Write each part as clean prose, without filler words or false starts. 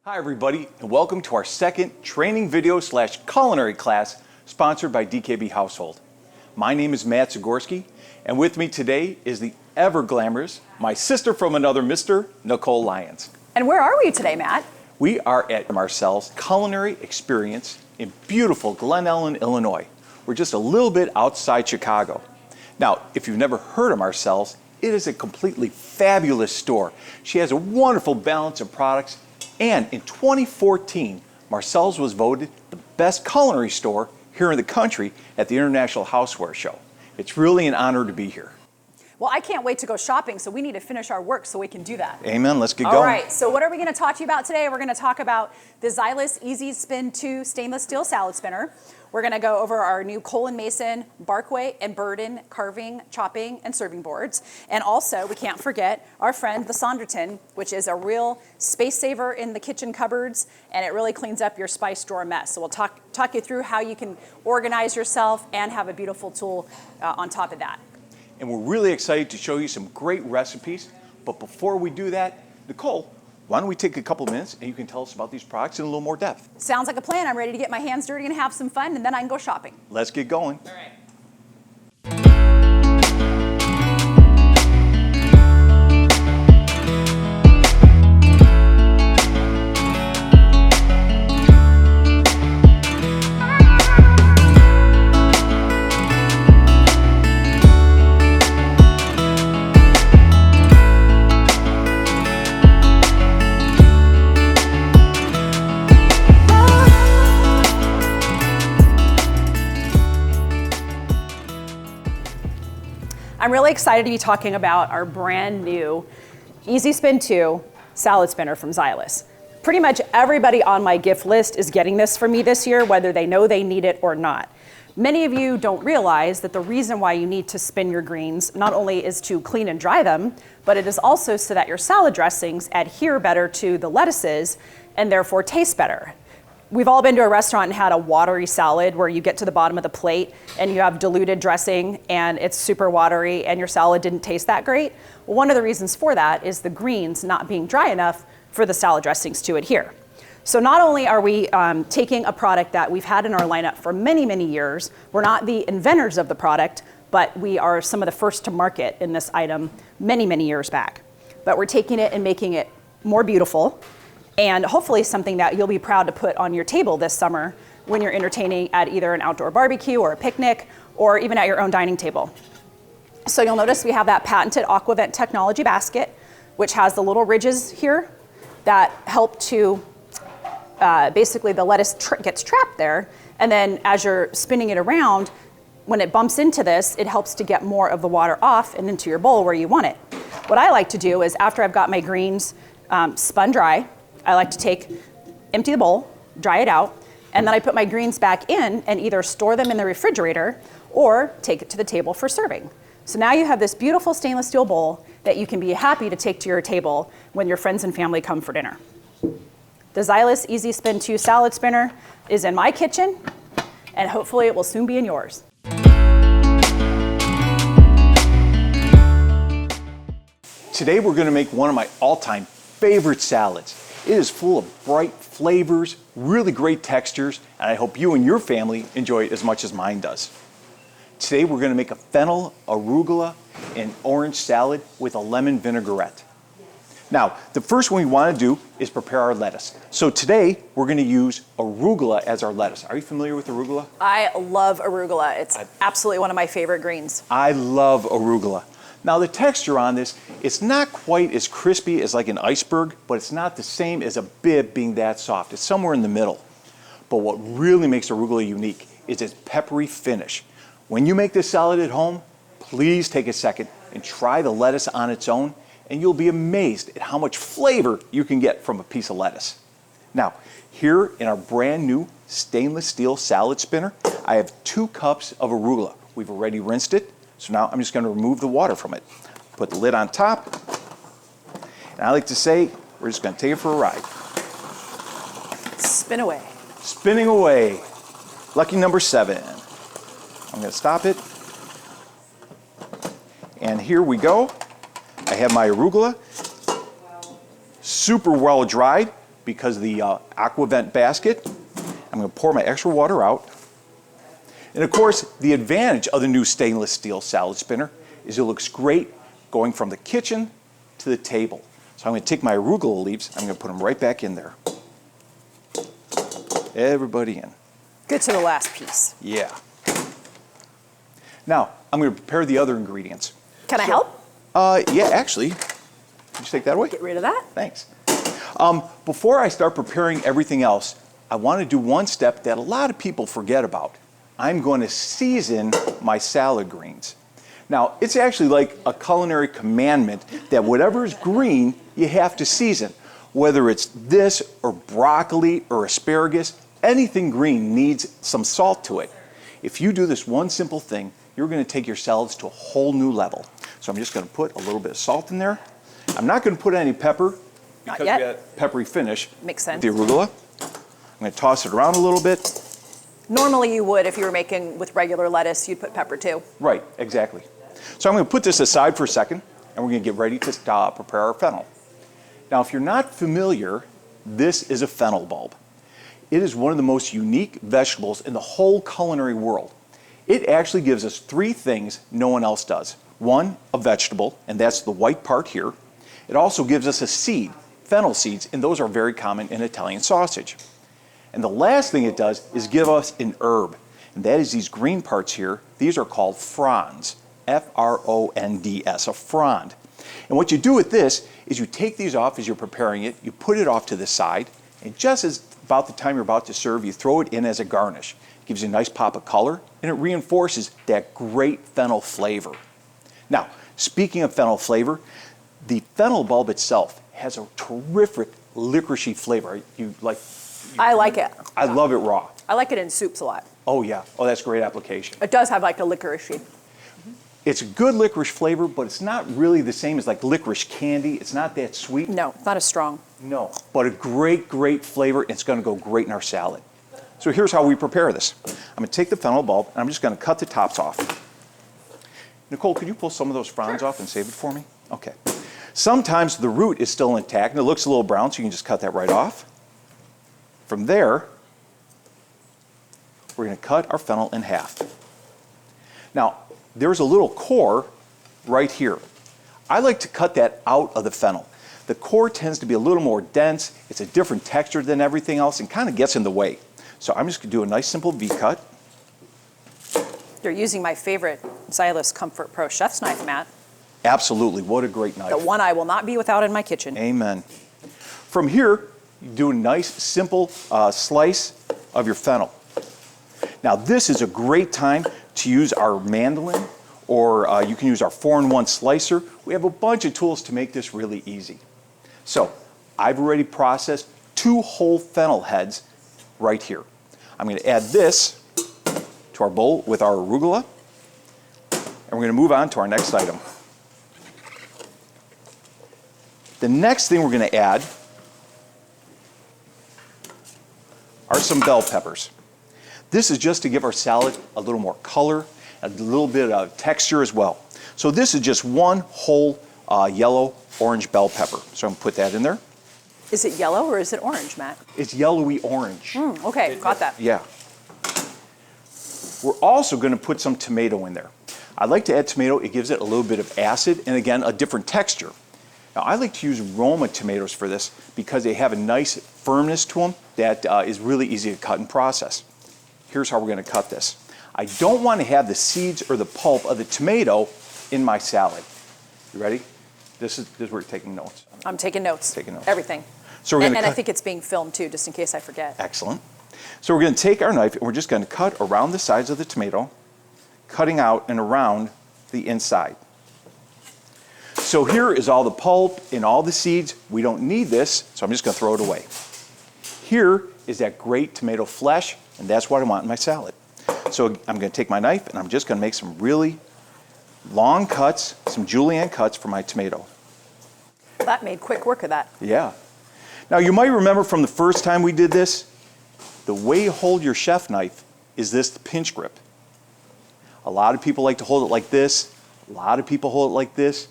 Hi everybody, and welcome to our second training video / culinary class sponsored by DKB Household. My name is Matt Zagorski, and with me today is the ever glamorous, my sister from another mister, Nicole Lyons. And where are we today, Matt? We are at Marcel's Culinary Experience in beautiful Glen Ellen, Illinois. We're just a little bit outside Chicago. Now, if you've never heard of Marcel's, it is a completely fabulous store. She has a wonderful balance of products. And in 2014, Marcel's was voted the best culinary store here in the country at the International Houseware Show. It's really an honor to be here. Well, I can't wait to go shopping, so we need to finish our work so we can do that. Amen, let's get going. All right, so what are we gonna talk to you about today? We're gonna talk about the Xylus Easy Spin 2 stainless steel salad spinner. We're gonna go over our new Cole & Mason Barkway and Burden carving, chopping, and serving boards. And also, we can't forget our friend, the Sonderton, which is a real space saver in the kitchen cupboards, and it really cleans up your spice drawer mess. So we'll talk you through how you can organize yourself and have a beautiful tool on top of that. And we're really excited to show you some great recipes. But before we do that, Nicole, why don't we take a couple minutes and you can tell us about these products in a little more depth. Sounds like a plan. I'm ready to get my hands dirty and have some fun, and then I can go shopping. Let's get going. All right. I'm really excited to be talking about our brand new Easy Spin 2 salad spinner from Xylus. Pretty much everybody on my gift list is getting this from me this year, whether they know they need it or not. Many of you don't realize that the reason why you need to spin your greens not only is to clean and dry them, but it is also so that your salad dressings adhere better to the lettuces and therefore taste better. We've all been to a restaurant and had a watery salad where you get to the bottom of the plate and you have diluted dressing and it's super watery and your salad didn't taste that great. Well, one of the reasons for that is the greens not being dry enough for the salad dressings to adhere. So not only are we taking a product that we've had in our lineup for many, many years, we're not the inventors of the product, but we are some of the first to market in this item many, many years back. But we're taking it and making it more beautiful, and hopefully something that you'll be proud to put on your table this summer when you're entertaining at either an outdoor barbecue or a picnic, or even at your own dining table. So you'll notice we have that patented Aquavent technology basket, which has the little ridges here that help to, basically the lettuce gets trapped there, and then as you're spinning it around, when it bumps into this, it helps to get more of the water off and into your bowl where you want it. What I like to do is after I've got my greens spun dry, I like to empty the bowl, dry it out, and then I put my greens back in and either store them in the refrigerator or take it to the table for serving. So now you have this beautiful stainless steel bowl that you can be happy to take to your table when your friends and family come for dinner. The Xylus Easy Spin 2 salad spinner is in my kitchen, and hopefully it will soon be in yours. Today we're going to make one of my all-time favorite salads. It is full of bright flavors, really great textures, and I hope you and your family enjoy it as much as mine does. Today we're going to make a fennel, arugula, and orange salad with a lemon vinaigrette. Now, the first one we want to do is prepare our lettuce. So today we're going to use arugula as our lettuce. Are you familiar with arugula? I love arugula. It's absolutely one of my favorite greens. I love arugula. Now the texture on this, it's not quite as crispy as like an iceberg, but it's not the same as a bib being that soft. It's somewhere in the middle. But what really makes arugula unique is its peppery finish. When you make this salad at home, please take a second and try the lettuce on its own, and you'll be amazed at how much flavor you can get from a piece of lettuce. Now, here in our brand new stainless steel salad spinner, I have 2 cups of arugula. We've already rinsed it. So now I'm just going to remove the water from it. Put the lid on top. And I like to say, we're just going to take it for a ride. Spin away. Spinning away. Lucky number 7. I'm going to stop it. And here we go. I have my arugula. Super well dried. because of the aqua vent basket. I'm going to pour my extra water out. And of course, the advantage of the new stainless steel salad spinner is it looks great going from the kitchen to the table. So I'm going to take my arugula leaves, I'm going to put them right back in there. Everybody in. Good to the last piece. Yeah. Now, I'm going to prepare the other ingredients. Can I help? Yeah, actually. Can you take that away? Get rid of that. Thanks. Before I start preparing everything else, I want to do one step that a lot of people forget about. I'm going to season my salad greens. Now, it's actually like a culinary commandment that whatever is green, you have to season. Whether it's this or broccoli or asparagus, anything green needs some salt to it. If you do this one simple thing, you're going to take your salads to a whole new level. So I'm just going to put a little bit of salt in there. I'm not going to put any pepper Not because yet. we got a peppery finish. Makes sense. With the arugula. I'm going to toss it around a little bit. Normally you would if you were making with regular lettuce, you'd put pepper too. Right, exactly. So I'm going to put this aside for a second, and we're going to get ready to prepare our fennel. Now, if you're not familiar, this is a fennel bulb. It is one of the most unique vegetables in the whole culinary world. It actually gives us three things no one else does. One, a vegetable, and that's the white part here. It also gives us a seed, fennel seeds, and those are very common in Italian sausage. And the last thing it does is give us an herb, and that is these green parts here. These are called fronds, F-R-O-N-D-S, a frond. And what you do with this is you take these off as you're preparing it, you put it off to the side, and just as about the time you're about to serve, you throw it in as a garnish. It gives you a nice pop of color, and it reinforces that great fennel flavor. Now, speaking of fennel flavor, the fennel bulb itself has a terrific licoricey flavor. I like it. I love it raw. I like it in soups a lot. Oh yeah, oh that's great application. It does have like a licorice. It's a good licorice flavor, but it's not really the same as like licorice candy. It's not that sweet. No, it's not as strong. No, but a great, great flavor, and it's going to go great in our salad. So here's how we prepare this. I'm going to take the fennel bulb, and I'm just going to cut the tops off. Nicole, could you pull some of those fronds off and save it for me? Okay. Sometimes the root is still intact, and it looks a little brown, so you can just cut that right off. From there, we're going to cut our fennel in half. Now, there's a little core right here. I like to cut that out of the fennel. The core tends to be a little more dense. It's a different texture than everything else and kind of gets in the way. So I'm just going to do a nice simple V-cut. You're using my favorite Xylus Comfort Pro chef's knife, Matt. Absolutely. What a great knife. The one I will not be without in my kitchen. Amen. From here, you do a nice simple slice of your fennel. Now this is a great time to use our mandolin, or you can use our 4-in-1 slicer. We have a bunch of tools to make this really easy. So I've already processed 2 whole fennel heads right here. I'm going to add this to our bowl with our arugula, and we're going to move on to our next item. The next thing we're going to add are some bell peppers. This is just to give our salad a little more color, a little bit of texture as well. So this is just 1 whole yellow orange bell pepper. So I'm going to put that in there. Is it yellow or is it orange, Matt? It's yellowy orange. Okay, got that. Yeah. We're also going to put some tomato in there. I like to add tomato. It gives it a little bit of acid and, again, a different texture. Now, I like to use Roma tomatoes for this because they have a nice firmness to them that is really easy to cut and process. Here's how we're going to cut this. I don't want to have the seeds or the pulp of the tomato in my salad. You ready? This is where you're taking notes. I'm taking notes. Taking notes. Everything. So we're going to and I think it's being filmed too, just in case I forget. Excellent. So we're going to take our knife and we're just going to cut around the sides of the tomato, cutting out and around the inside. So here is all the pulp and all the seeds. We don't need this, so I'm just going to throw it away. Here is that great tomato flesh, and that's what I want in my salad. So I'm going to take my knife and I'm just going to make some really long cuts, some julienne cuts for my tomato. That made quick work of that. Yeah. Now you might remember from the first time we did this, the way you hold your chef knife is this pinch grip. A lot of people like to hold it like this. A lot of people hold it like this.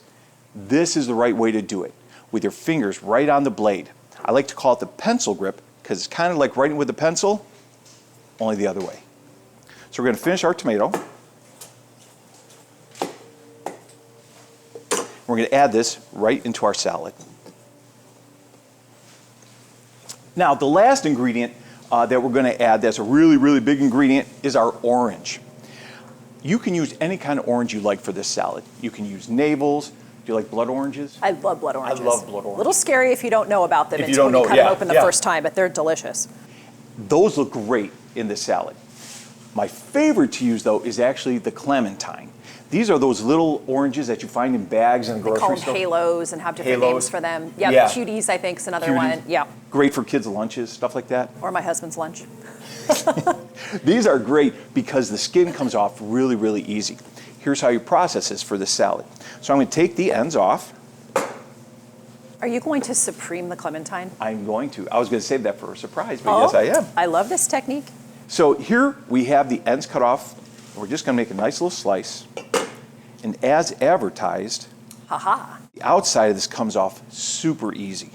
This is the right way to do it, with your fingers right on the blade. I like to call it the pencil grip because it's kind of like writing with a pencil, only the other way. So we're going to finish our tomato. We're going to add this right into our salad. Now, the last ingredient that we're going to add that's a really, really big ingredient is our orange. You can use any kind of orange you like for this salad. You can use navels. Do you like blood oranges? I love blood oranges. I love blood oranges. A little scary if you don't know about them If you until don't know, you cut yeah, them open the yeah. first time, but they're delicious. Those look great in this salad. My favorite to use, though, is actually the clementine. These are those little oranges that you find in bags in a They call grocery them store. halos and have different Halos. names for them. Yep, Yeah. cuties, I think, is another Cuties. one. Yeah, Great for kids' lunches, stuff like that. or my husband's lunch. These are great because the skin comes off really, really easy. Here's how you process this for this salad. So I'm going to take the ends off. Are you going to supreme the clementine? I'm going to. I was going to save that for a surprise, but yes, I am. I love this technique. So here we have the ends cut off. We're just going to make a nice little slice. And as advertised, Ha-ha. the outside of this comes off super easy.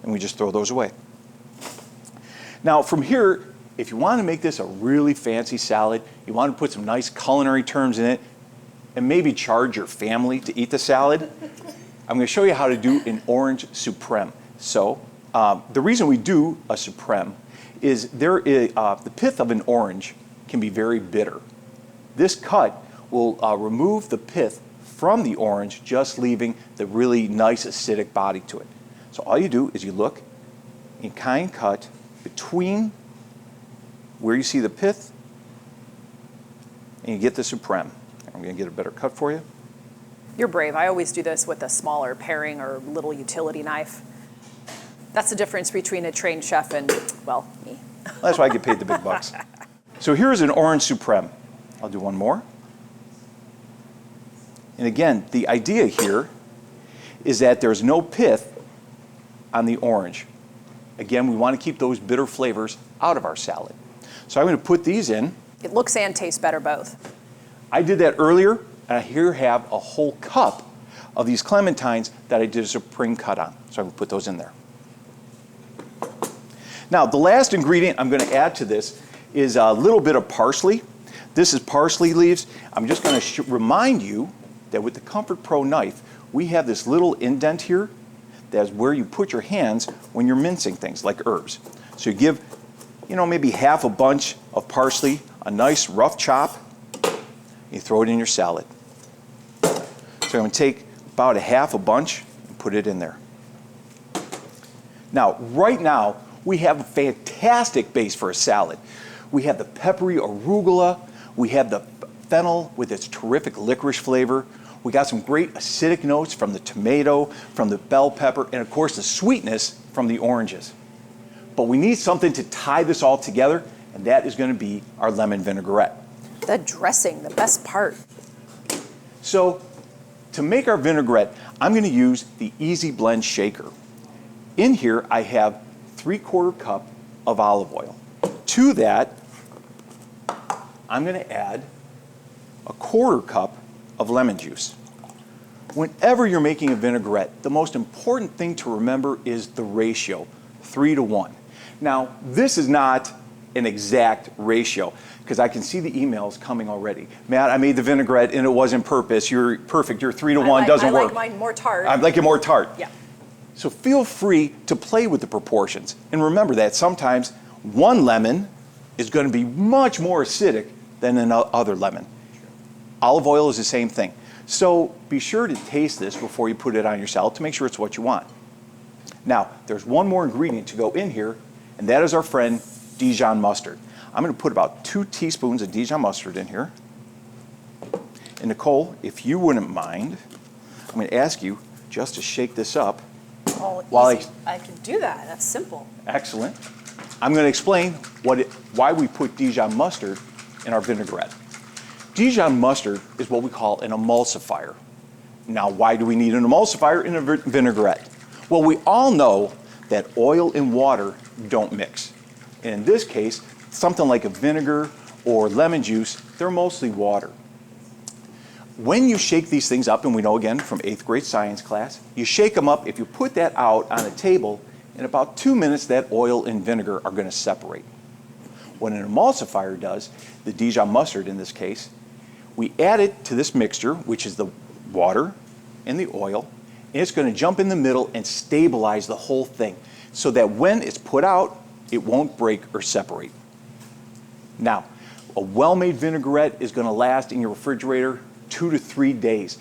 And we just throw those away. Now from here, if you want to make this a really fancy salad, you want to put some nice culinary terms in it, and maybe charge your family to eat the salad, I'm going to show you how to do an orange supreme. So the reason we do a supreme is the pith of an orange can be very bitter. This cut will remove the pith from the orange, just leaving the really nice acidic body to it. So all you do is you look, you kind of cut between where you see the pith, and you get the supreme. I'm going to get a better cut for you. You're brave. I always do this with a smaller paring or little utility knife. That's the difference between a trained chef and, well, me. That's why I get paid the big bucks. So here's an orange supreme. I'll do one more. And again, the idea here is that there's no pith on the orange. Again, we want to keep those bitter flavors out of our salad. So I'm going to put these in. It looks and tastes better both. I did that earlier, and I here have a whole cup of these clementines that I did a supreme cut on. So I'm going to put those in there. Now, the last ingredient I'm going to add to this is a little bit of parsley. This is parsley leaves. I'm just going to remind you that with the Comfort Pro knife, we have this little indent here. That's where you put your hands when you're mincing things like herbs. So you give, maybe half a bunch of parsley, a nice rough chop, you throw it in your salad. So I'm going to take about a half a bunch and put it in there. Now, right now, we have a fantastic base for a salad. We have the peppery arugula, we have the fennel with its terrific licorice flavor, we got some great acidic notes from the tomato, from the bell pepper, and of course the sweetness from the oranges. But we need something to tie this all together, and that is going to be our lemon vinaigrette. The dressing, the best part. So to make our vinaigrette, I'm going to use the Easy Blend shaker. In here I have 3/4 cup of olive oil. To that, I'm going to add a 1/4 cup of lemon juice. Whenever you're making a vinaigrette, the most important thing to remember is the ratio, 3-to-1. Now, this is not an exact ratio, because I can see the emails coming already. Matt, I made the vinaigrette and it wasn't purpose. You're perfect. Your 3-to-1 doesn't work. I like mine more tart. I like it more tart. Yeah. So feel free to play with the proportions. And remember that sometimes one lemon is going to be much more acidic than another lemon. Olive oil is the same thing. So be sure to taste this before you put it on your salad to make sure it's what you want. Now, there's one more ingredient to go in here, and that is our friend Dijon mustard. I'm going to put about 2 teaspoons of Dijon mustard in here. And Nicole, if you wouldn't mind, I'm going to ask you just to shake this up. Oh, while easy. I can do that. That's simple. Excellent. I'm going to explain why we put Dijon mustard in our vinaigrette. Dijon mustard is what we call an emulsifier. Now, why do we need an emulsifier in a vinaigrette? Well, we all know that oil and water don't mix. And in this case, something like a vinegar or lemon juice, they're mostly water. When you shake these things up, and we know again from 8th grade science class, you shake them up. If you put that out on a table In about 2 minutes, that oil and vinegar are going to separate. What an emulsifier does, the Dijon mustard in this case, we add it to this mixture, which is the water and the oil, and it's going to jump in the middle and stabilize the whole thing so that when it's put out, it won't break or separate. Now, a well-made vinaigrette is going to last in your refrigerator 2 to 3 days.